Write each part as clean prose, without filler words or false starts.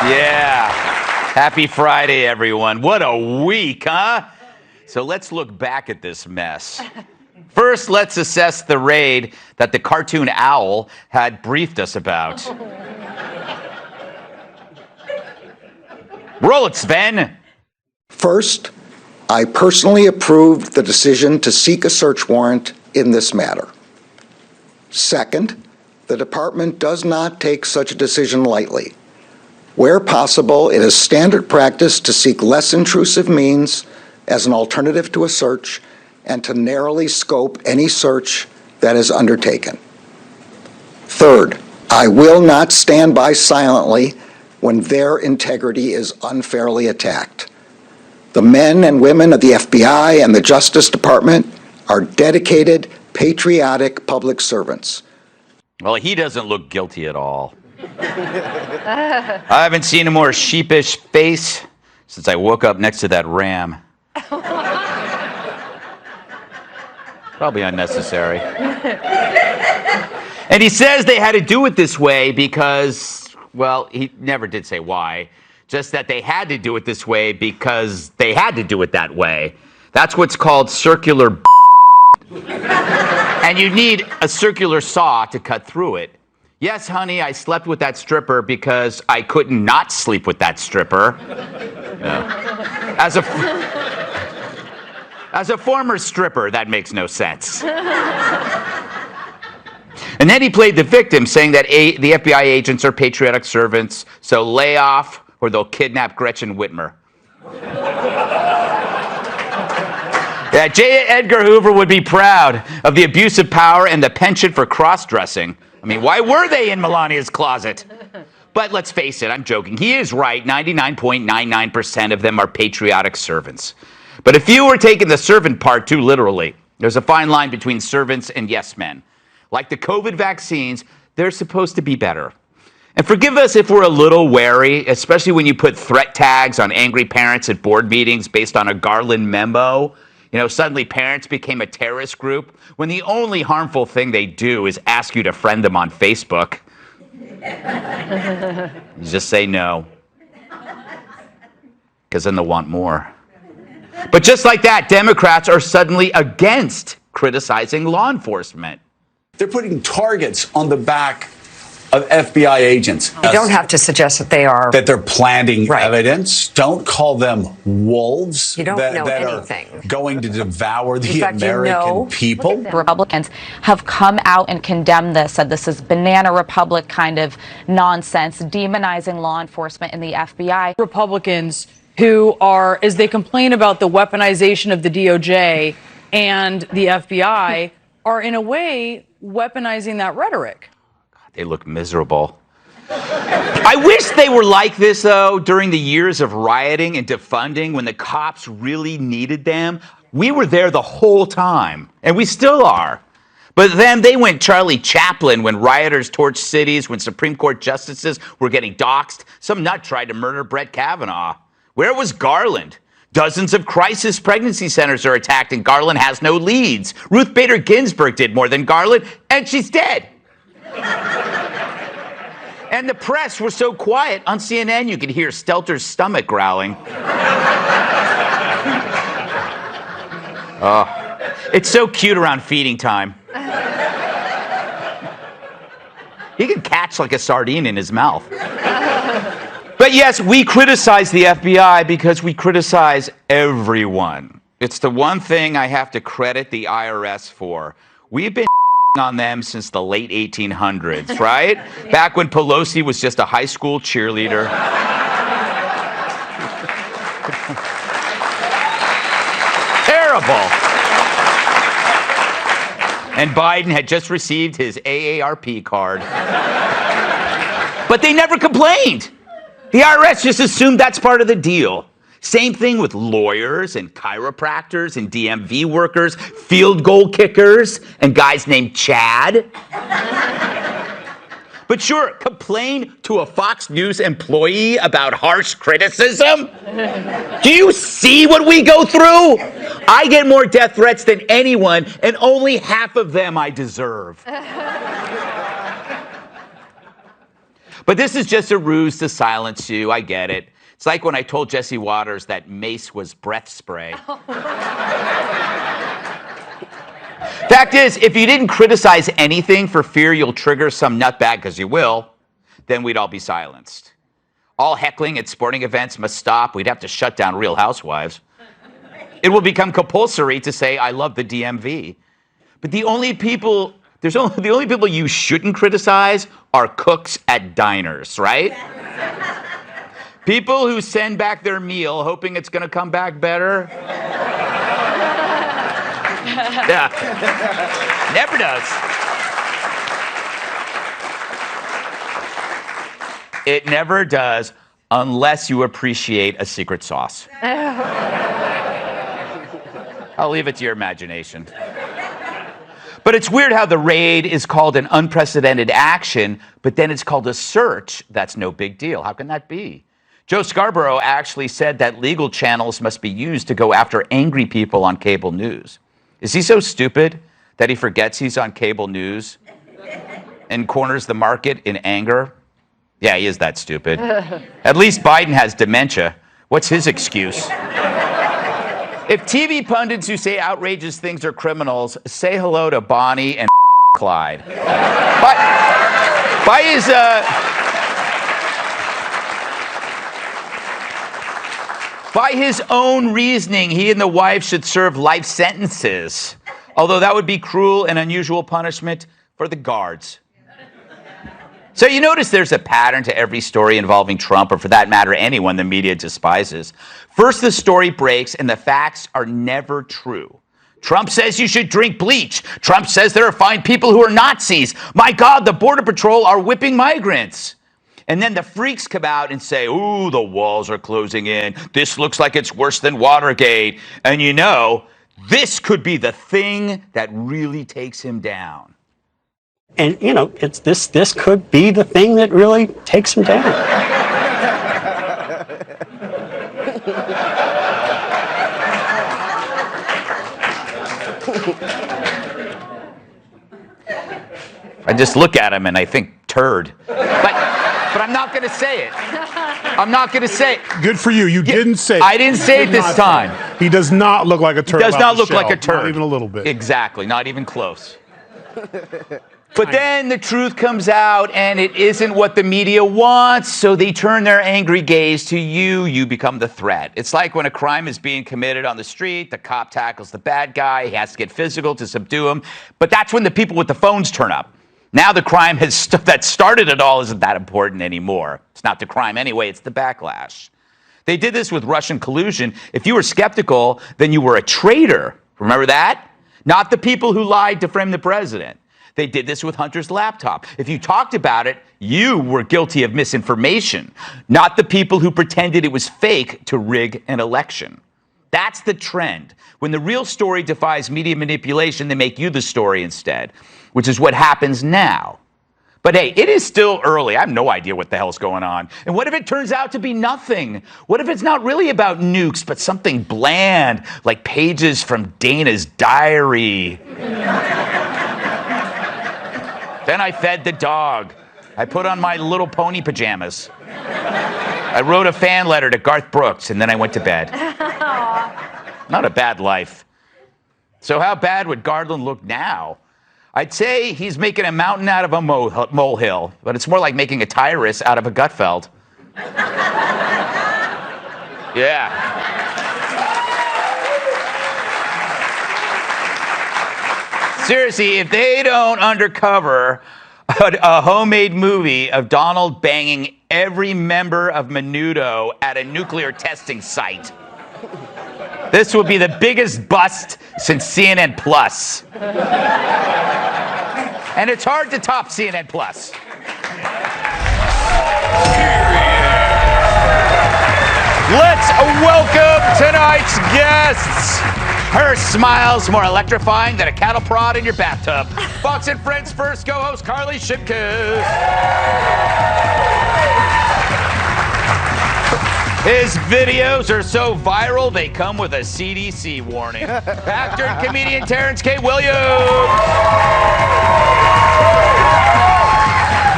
Yeah. Happy Friday, everyone. What a week, huh? So let's look back at this mess. First, let's assess the raid that the cartoon owl had briefed us about. Roll it, Sven. First, I personally approved the decision to seek a search warrant in this matter. Second, the department does not take such a decision lightly. Where possible, it is standard practice to seek less intrusive means as an alternative to a search and to narrowly scope any search that is undertaken. Third, I will not stand by silently when their integrity is unfairly attacked. The men and women of the FBI and the Justice Department are dedicated, patriotic public servants. Well, he doesn't look guilty at all. I haven't seen a more sheepish face since I woke up next to that ram. Probably unnecessary. And he says they had to do it this way because, well, he never did say why, just that they had to do it this way because they had to do it that way. That's what's called circular and you need a circular saw to cut through it. Yes, honey, I slept with that stripper because I couldn't not sleep with that stripper. As a former stripper, that makes no sense. And then he played the victim, saying that the FBI agents are patriotic servants, so lay off or they'll kidnap Gretchen Whitmer. Yeah, J. Edgar Hoover would be proud of the abuse of power and the penchant for cross-dressing. I mean, why were they in Melania's closet? But let's face it, I'm joking. He is right. 99.99% of them are patriotic servants. But if you were taking the servant part too literally, there's a fine line between servants and yes men. Like the COVID vaccines, they're supposed to be better. And forgive us if we're a little wary, especially when you put threat tags on angry parents at board meetings based on a Garland memo. You know, suddenly parents became a terrorist group when the only harmful thing they do is ask you to friend them on Facebook. You just say no, because then they'll want more. But just like that, Democrats are suddenly against criticizing law enforcement. They're putting targets on the back of FBI agents. You don't have to suggest that they are. That they're planting evidence. Don't call them wolves. You don't know anything. Are going to devour the American people. The Republicans have come out and condemned this, said this is banana republic kind of nonsense, demonizing law enforcement and the FBI. Republicans who are, as they complain about the weaponization of the DOJ and the FBI, are in a way weaponizing that rhetoric. They look miserable. I wish they were like this, though, during the years of rioting and defunding when the cops really needed them. We were there the whole time, and we still are. But then they went Charlie Chaplin when rioters torched cities, when Supreme Court justices were getting doxxed. Some nut tried to murder Brett Kavanaugh. Where was Garland? Dozens of crisis pregnancy centers are attacked, and Garland has no leads. Ruth Bader Ginsburg did more than Garland, and she's dead. And the press were so quiet. On CNN, you could hear Stelter's stomach growling. Oh, it's so cute around feeding time. He can catch like a sardine in his mouth. But yes, we criticize the FBI because we criticize everyone. It's the one thing I have to credit the IRS for. We've been on them since the late 1800s, right? Back when Pelosi was just a high school cheerleader. Terrible. And Biden had just received his AARP card. But they never complained. The IRS just assumed that's part of the deal. Same thing with lawyers and chiropractors and DMV workers, field goal kickers, and guys named Chad. But sure, complain to a Fox News employee about harsh criticism? Do you see what we go through? I get more death threats than anyone, and only half of them I deserve. But this is just a ruse to silence you. I get it. It's like when I told Jesse Waters that mace was breath spray. Fact is, if you didn't criticize anything for fear you'll trigger some nutbag, because you will, then we'd all be silenced. All heckling at sporting events must stop. We'd have to shut down Real Housewives. It will become compulsory to say, I love the DMV. But the only people you shouldn't criticize are cooks at diners, right? People who send back their meal hoping it's going to come back better. Yeah. Never does. It never does unless you appreciate a secret sauce. I'll leave it to your imagination. But it's weird how the raid is called an unprecedented action, but then it's called a search. That's no big deal. How can that be? Joe Scarborough actually said that legal channels must be used to go after angry people on cable news. Is he so stupid that he forgets he's on cable news and corners the market in anger? Yeah, he is that stupid. At least Biden has dementia. What's his excuse? If TV pundits who say outrageous things are criminals, say hello to Bonnie and Clyde. By his own reasoning, he and the wife should serve life sentences, although that would be cruel and unusual punishment for the guards. So you notice there's a pattern to every story involving Trump, or for that matter, anyone the media despises. First, the story breaks and the facts are never true. Trump says you should drink bleach. Trump says there are fine people who are Nazis. My God, the Border Patrol are whipping migrants. And then the freaks come out and say, ooh, the walls are closing in. This looks like it's worse than Watergate. And you know, this could be the thing that really takes him down. And, you know, this could be the thing that really takes him down. I just look at him and I think turd. But I'm not going to say it. I'm not going to say it. Good for you. You didn't say it. I didn't say it this time. He does not look like a turd. He does not look like a turd. Not even a little bit. Exactly. Not even close. But then the truth comes out and it isn't what the media wants, so they turn their angry gaze to you. You become the threat. It's like when a crime is being committed on the street, the cop tackles the bad guy, he has to get physical to subdue him, but that's when the people with the phones turn up. Now the crime that started it all isn't that important anymore. It's not the crime anyway, it's the backlash. They did this with Russian collusion. If you were skeptical, then you were a traitor. Remember that? Not the people who lied to frame the president. They did this with Hunter's laptop. If you talked about it, you were guilty of misinformation, not the people who pretended it was fake to rig an election. That's the trend. When the real story defies media manipulation, they make you the story instead, which is what happens now. But hey, it is still early. I have no idea what the hell's going on. And what if it turns out to be nothing? What if it's not really about nukes, but something bland, like pages from Dana's diary? Then I fed the dog. I put on my little pony pajamas. I wrote a fan letter to Garth Brooks, and then I went to bed. Not a bad life. So how bad would Garland look now? I'd say he's making a mountain out of a molehill, but it's more like making a Tyrus out of a Gutfeld. Yeah. Seriously, if they don't undercover a homemade movie of Donald banging every member of Menudo at a nuclear testing site, this will be the biggest bust since CNN Plus. And it's hard to top CNN Plus. Let's welcome tonight's guests. Her smile's more electrifying than a cattle prod in your bathtub. Fox and Friends first co-host Carly Shimkus. His videos are so viral, they come with a CDC warning. Actor and comedian Terrence K. Williams.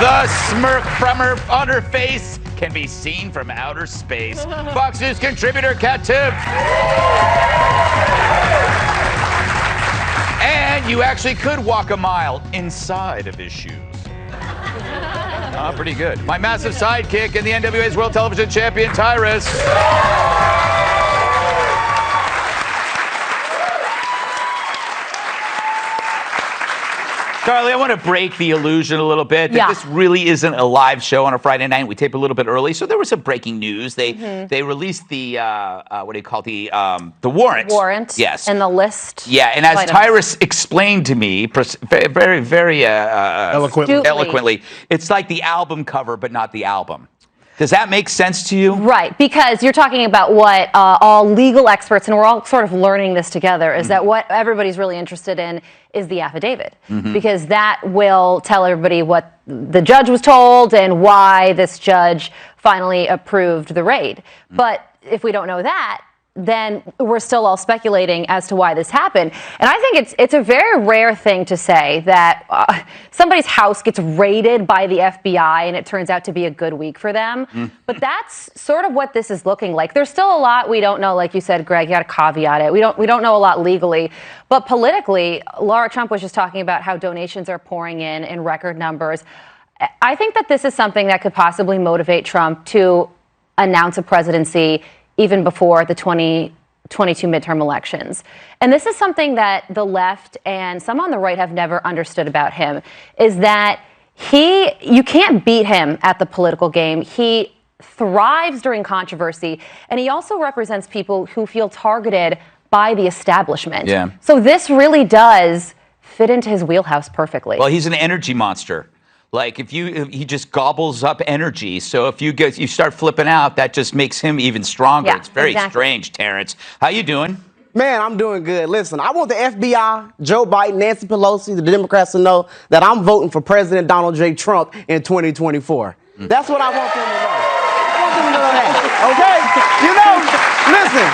The smirk from her on her face can be seen from outer space. Fox News contributor Kat Tibbs. And you actually could walk a mile inside of his shoes. Pretty good. My massive sidekick and the NWA's World Television Champion, Tyrus. Carly, I want to break the illusion a little bit that this really isn't a live show on a Friday night. We tape a little bit early, so there was some breaking news. They released the what do you call the warrant? Warrant. Yes. And the list. Yeah, and as Tyrus explained to me, very eloquently, it's like the album cover, but not the album. Does that make sense to you? Right, because you're talking about what all legal experts, and we're all sort of learning this together, is that what everybody's really interested in is the affidavit. Because that will tell everybody what the judge was told and why this judge finally approved the raid. But if we don't know that, then we're still all speculating as to why this happened. And I think it's a very rare thing to say that somebody's house gets raided by the FBI and it turns out to be a good week for them. But that's sort of what this is looking like. There's still a lot we don't know, like you said, Greg. You got to caveat it. We don't know a lot legally, but politically, Laura Trump was just talking about how donations are pouring in record numbers. I think that this is something that could possibly motivate Trump to announce a presidency even before the 2022 midterm elections. And this is something that the left and some on the right have never understood about him, is that you can't beat him at the political game. He thrives during controversy, and he also represents people who feel targeted by the establishment. Yeah. So this really does fit into his wheelhouse perfectly. Well, he's an energy monster. Like he just gobbles up energy. So if you start flipping out, that just makes him even stronger. Yeah, it's very strange, Terrence. How you doing? Man, I'm doing good. Listen, I want the FBI, Joe Biden, Nancy Pelosi, the Democrats to know that I'm voting for President Donald J. Trump in 2024. That's what I want them to know. I want them to know that. Okay? Listen.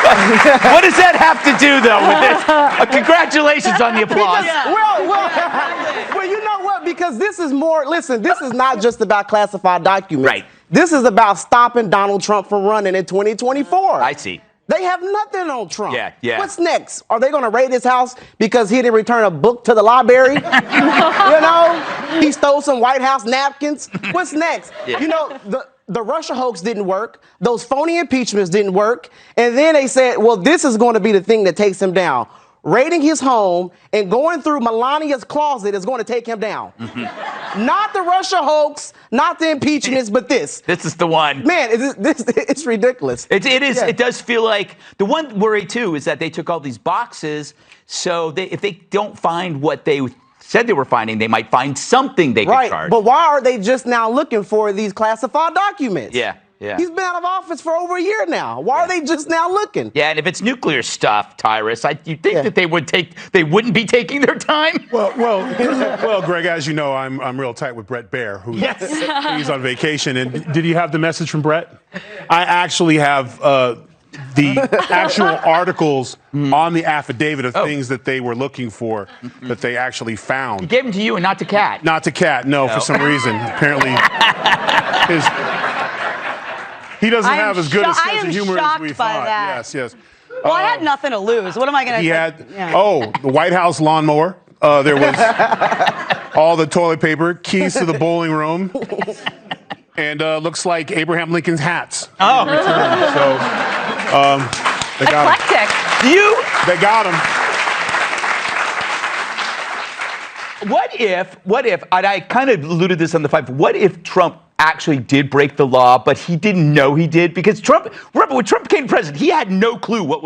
What does that have to do, though, with this? Congratulations on the applause. Well, you know what? Because this is more, listen, this is not just about classified documents. Right. This is about stopping Donald Trump from running in 2024. I see. They have nothing on Trump. Yeah. What's next? Are they going to raid his house because he didn't return a book to the library? He stole some White House napkins. What's next? Yeah. The Russia hoax didn't work. Those phony impeachments didn't work. And then they said, well, this is going to be the thing that takes him down. Raiding his home and going through Melania's closet is going to take him down. Not the Russia hoax, not the impeachments, but this. This is the one. Man, it's ridiculous. It is. Yeah. It does feel like the one worry, too, is that they took all these boxes. So if they don't find what they said they were finding, they might find something they could charge. But why are they just now looking for these classified documents? Yeah. He's been out of office for over a year now. Why are they just now looking? Yeah, and if it's nuclear stuff, Tyrus, you'd think that they wouldn't be taking their time. Well, Greg, as you know, I'm real tight with Brett Baer, he's on vacation. And did you have the message from Brett? I actually have the actual articles on the affidavit of things that they were looking for that they actually found. He gave them to you and not to Kat. Not to Kat, no, for some reason. Apparently, he doesn't have as good a sense of humor as we thought. That. Yes. Well, I had nothing to lose. What am I going to do? He had, the White House lawnmower. There was all the toilet paper, keys to the bowling room, and looks like Abraham Lincoln's hats. Oh. So, they got him. They got him. What if, and I kind of alluded this on the 5, what if Trump actually did break the law, but he didn't know he did? Because remember when Trump became president, he had no clue all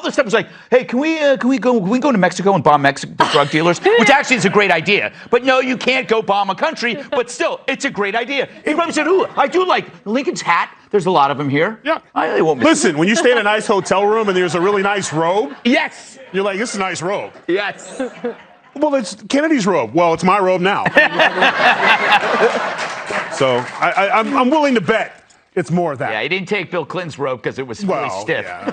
the stuff was like, hey, can we go to Mexico and bomb Mexico drug dealers? Which actually is a great idea. But no, you can't go bomb a country, but still, it's a great idea. He probably said, ooh, I do like Lincoln's hat. There's a lot of them here. Yeah. I won't miss Listen, when you stay in a nice hotel room and there's a really nice robe. Yes. You're like, this is a nice robe. Yes. Well, it's Kennedy's robe. Well, it's my robe now. So I'm willing to bet it's more of that. Yeah, he didn't take Bill Clinton's robe because it was really stiff. Yeah,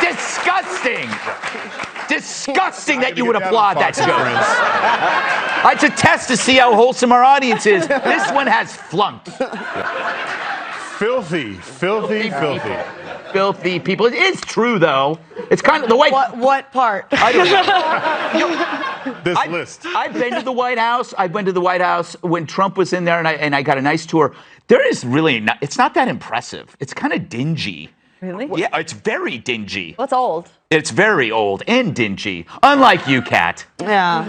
Disgusting. Disgusting that you get would that applaud on that Fox joke. and It's a test to see how wholesome our audience is. This one has flunked. Filthy. Filthy people. It is true, though. It's kind of the way. What part? I don't know. This list. I've been to the White House. I went to the White House when Trump was in there, and I got a nice tour. There is really not, it's not that impressive. It's kind of dingy. Really? Yeah, it's very dingy. Well, it's old. It's very old and dingy. Unlike you, Kat. Yeah.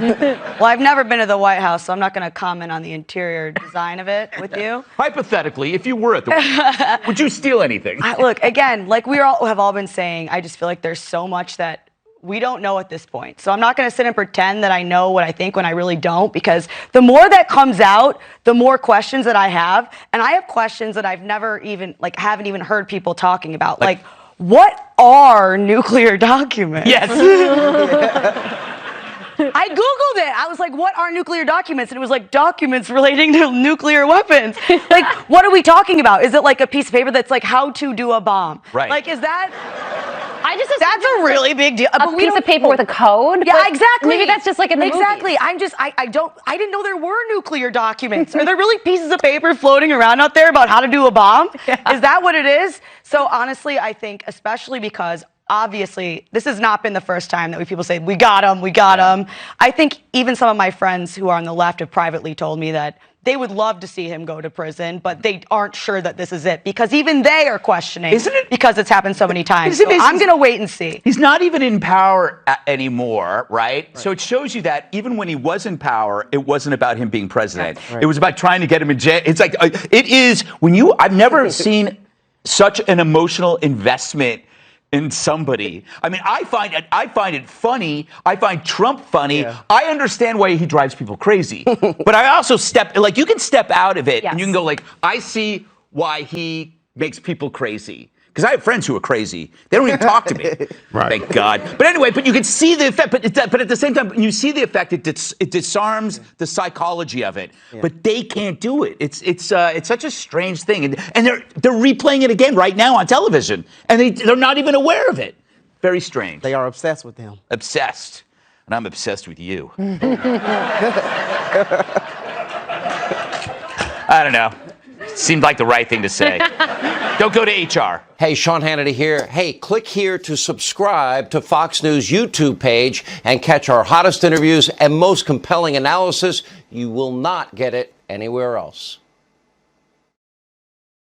Well, I've never been to the White House, so I'm not going to comment on the interior design of it with you. Hypothetically, if you were at the White House, would you steal anything? Look, again, like have all been saying, I just feel like there's so much that we don't know at this point. So I'm not going to sit and pretend that I know what I think when I really don't, because the more that comes out, the more questions that I have. And I have questions that I've never even, haven't even heard people talking about. Like what are nuclear documents? Yes. I Googled it. I was like, what are nuclear documents? And it was like documents relating to nuclear weapons. Like, what are we talking about? Is it like a piece of paper that's like how to do a bomb? Right. Like, is that... That's a really big deal. A piece of paper with a code? Yeah, But exactly. Maybe that's just like in the Exactly. movies. I didn't know there were nuclear documents. Are there really pieces of paper floating around out there about how to do a bomb? Yeah. Is that what it is? So honestly, I think, especially because obviously this has not been the first time that people say, we got him. I think even some of my friends who are on the left have privately told me that they would love to see him go to prison, but they aren't sure that this is it, because even they are questioning. Isn't it? Because it's happened so many times. Isn't it So I'm going to wait and see. He's not even in power anymore, right? So it shows you that even when he was in power, it wasn't about him being president. It was about trying to get him in jail. It's like, it is, I've never seen such an emotional investment in somebody. I mean, I find it funny. I find Trump funny. Yeah. I understand why he drives people crazy. But I also you can step out of it and you can go like, I see why he makes people crazy. Because I have friends who are crazy. They don't even talk to me. Right. Thank God. But anyway, but you can see the effect. But at the same time, when you see the effect, it disarms the psychology of it. Yeah. But they can't do it. It's such a strange thing. And they're replaying it again right now on television. And they're not even aware of it. Very strange. They are obsessed with him. Obsessed. And I'm obsessed with you. I don't know. Seemed like the right thing to say. Don't go to HR. Hey, Sean Hannity here. Hey, click here to subscribe to Fox News YouTube page and catch our hottest interviews and most compelling analysis. You will not get it anywhere else.